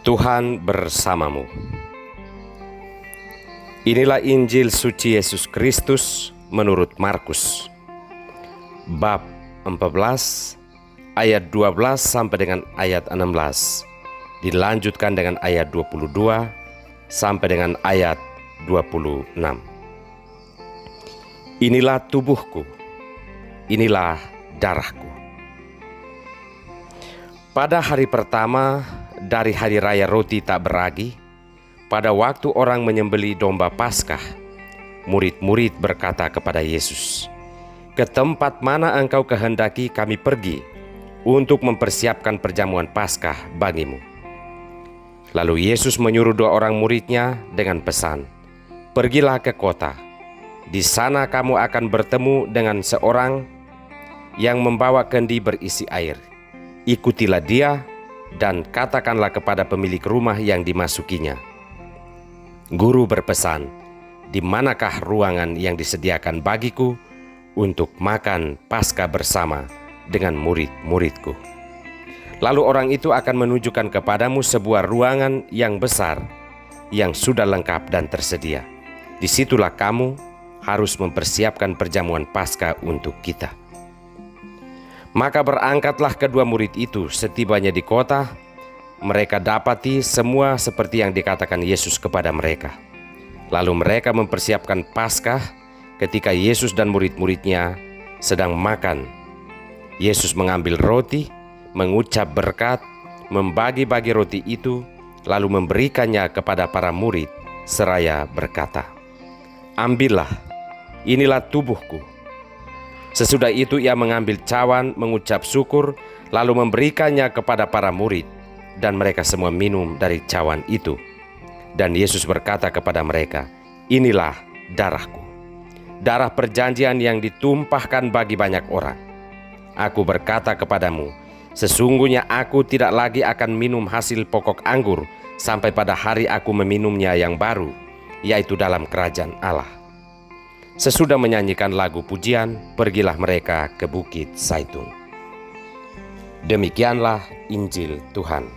Tuhan bersamamu. Inilah Injil suci Yesus Kristus menurut Markus, bab 14 ayat 12 sampai dengan ayat 16, dilanjutkan dengan ayat 22 sampai dengan ayat 26. Inilah tubuhku, inilah darahku. Pada hari pertama dari hari raya roti tak beragi, pada waktu orang menyembelih domba Paskah, murid-murid berkata kepada Yesus, "Ke tempat mana engkau kehendaki kami pergi untuk mempersiapkan perjamuan Paskah bagimu?" Lalu Yesus menyuruh 2 orang muridnya dengan pesan, "Pergilah ke kota. Di sana kamu akan bertemu dengan seorang yang membawa kendi berisi air. Ikutilah dia dan katakanlah kepada pemilik rumah yang dimasukinya, 'Guru berpesan, di manakah ruangan yang disediakan bagiku untuk makan Paskah bersama dengan murid-muridku?' Lalu orang itu akan menunjukkan kepadamu sebuah ruangan yang besar, yang sudah lengkap dan tersedia. Disitulah kamu harus mempersiapkan perjamuan Paskah untuk kita." Maka berangkatlah kedua murid itu. Setibanya di kota, mereka dapati semua seperti yang dikatakan Yesus kepada mereka. Lalu mereka mempersiapkan Paskah. Ketika Yesus dan murid-muridnya sedang makan, Yesus mengambil roti, mengucap berkat, membagi-bagi roti itu, lalu memberikannya kepada para murid, seraya berkata, "Ambillah, inilah tubuhku." Sesudah itu ia mengambil cawan, mengucap syukur, lalu memberikannya kepada para murid, dan mereka semua minum dari cawan itu. Dan Yesus berkata kepada mereka, "Inilah darahku, darah perjanjian yang ditumpahkan bagi banyak orang. Aku berkata kepadamu, sesungguhnya aku tidak lagi akan minum hasil pokok anggur sampai pada hari aku meminumnya yang baru, yaitu dalam kerajaan Allah." Sesudah menyanyikan lagu pujian, pergilah mereka ke Bukit Zaitun. Demikianlah Injil Tuhan.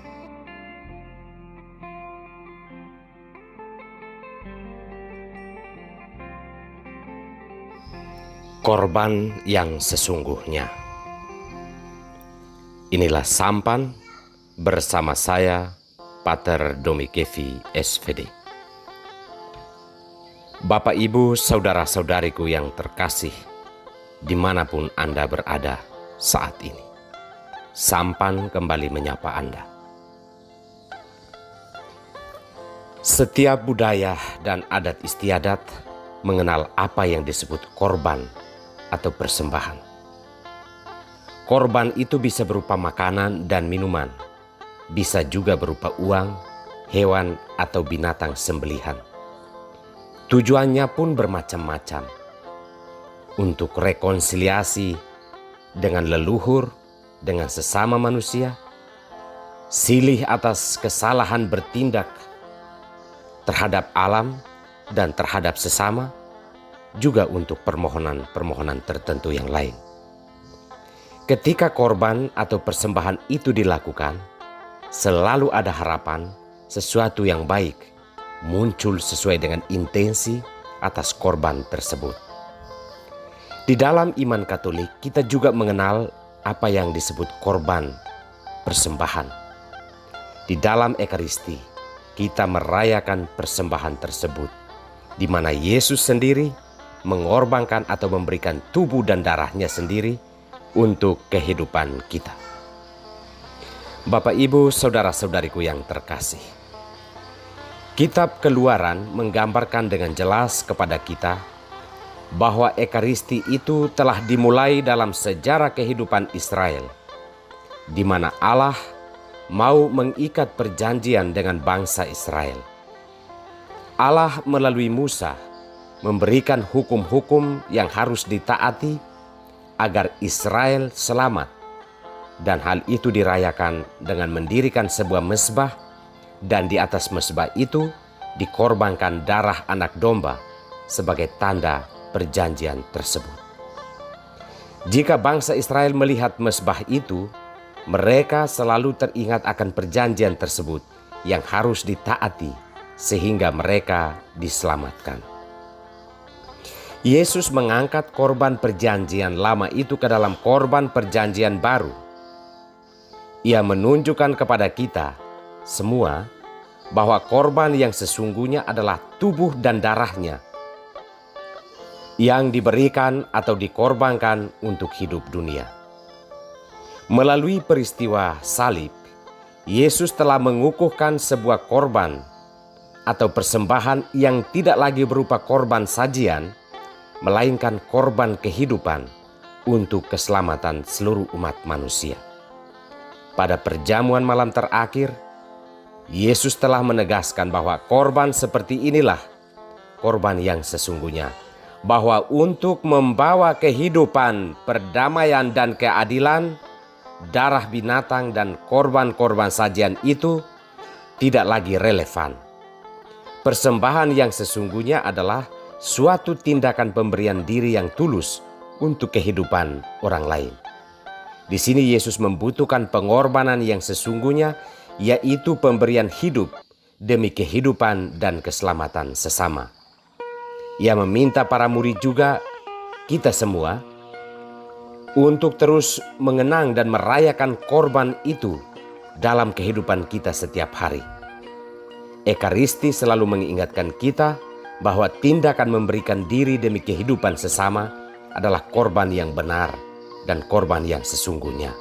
Korban yang sesungguhnya. Inilah sampan bersama saya, Pater Domikevi SVD. Bapak, Ibu, saudara-saudariku yang terkasih, dimanapun Anda berada saat ini, sampan kembali menyapa Anda. Setiap budaya dan adat istiadat mengenal apa yang disebut korban atau persembahan. Korban itu bisa berupa makanan dan minuman, bisa juga berupa uang, hewan, atau binatang sembelihan. Tujuannya pun bermacam-macam. Untuk rekonsiliasi dengan leluhur, dengan sesama manusia, silih atas kesalahan bertindak terhadap alam dan terhadap sesama, juga untuk permohonan-permohonan tertentu yang lain. Ketika korban atau persembahan itu dilakukan, selalu ada harapan sesuatu yang baik muncul sesuai dengan intensi atas korban tersebut. Di dalam iman Katolik, kita juga mengenal apa yang disebut korban persembahan. Di dalam Ekaristi, kita merayakan persembahan tersebut, di mana Yesus sendiri mengorbankan atau memberikan tubuh dan darahnya sendiri untuk kehidupan kita. Bapak, Ibu, saudara-saudariku yang terkasih, Kitab Keluaran menggambarkan dengan jelas kepada kita bahwa Ekaristi itu telah dimulai dalam sejarah kehidupan Israel, di mana Allah mau mengikat perjanjian dengan bangsa Israel. Allah melalui Musa memberikan hukum-hukum yang harus ditaati agar Israel selamat, dan hal itu dirayakan dengan mendirikan sebuah mezbah, dan di atas mezbah itu dikorbankan darah anak domba sebagai tanda perjanjian tersebut. Jika bangsa Israel melihat mezbah itu, mereka selalu teringat akan perjanjian tersebut yang harus ditaati sehingga mereka diselamatkan. Yesus mengangkat korban perjanjian lama itu ke dalam korban perjanjian baru. Ia menunjukkan kepada kita semua bahwa korban yang sesungguhnya adalah tubuh dan darahnya yang diberikan atau dikorbankan untuk hidup dunia. Melalui peristiwa salib, Yesus telah mengukuhkan sebuah korban atau persembahan yang tidak lagi berupa korban sajian, melainkan korban kehidupan untuk keselamatan seluruh umat manusia. Pada perjamuan malam terakhir, Yesus telah menegaskan bahwa korban seperti inilah korban yang sesungguhnya, bahwa untuk membawa kehidupan, perdamaian, dan keadilan, darah binatang dan korban-korban sajian itu tidak lagi relevan. Persembahan yang sesungguhnya adalah suatu tindakan pemberian diri yang tulus untuk kehidupan orang lain. Di sini Yesus membutuhkan pengorbanan yang sesungguhnya, yaitu pemberian hidup demi kehidupan dan keselamatan sesama. Ia meminta para murid juga, kita semua, untuk terus mengenang dan merayakan korban itu dalam kehidupan kita setiap hari. Ekaristi selalu mengingatkan kita bahwa tindakan memberikan diri demi kehidupan sesama adalah korban yang benar dan korban yang sesungguhnya.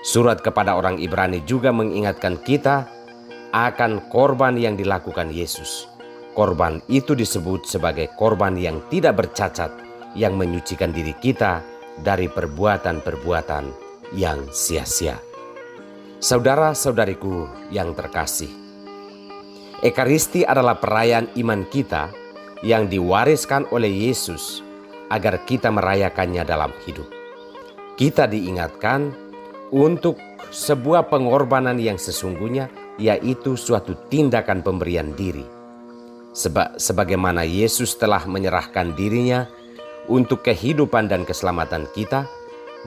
Surat kepada orang Ibrani juga mengingatkan kita akan korban yang dilakukan Yesus. Korban itu disebut sebagai korban yang tidak bercacat, yang menyucikan diri kita dari perbuatan-perbuatan yang sia-sia. Saudara-saudariku yang terkasih, Ekaristi adalah perayaan iman kita yang diwariskan oleh Yesus agar kita merayakannya dalam hidup. Kita diingatkan untuk sebuah pengorbanan yang sesungguhnya, yaitu suatu tindakan pemberian diri. Sebagaimana Yesus telah menyerahkan dirinya untuk kehidupan dan keselamatan kita,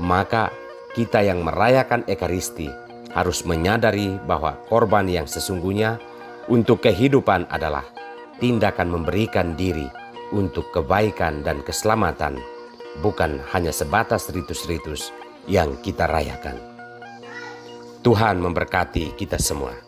maka kita yang merayakan Ekaristi harus menyadari bahwa korban yang sesungguhnya untuk kehidupan adalah tindakan memberikan diri untuk kebaikan dan keselamatan, bukan hanya sebatas ritus-ritus yang kita rayakan. Tuhan memberkati kita semua.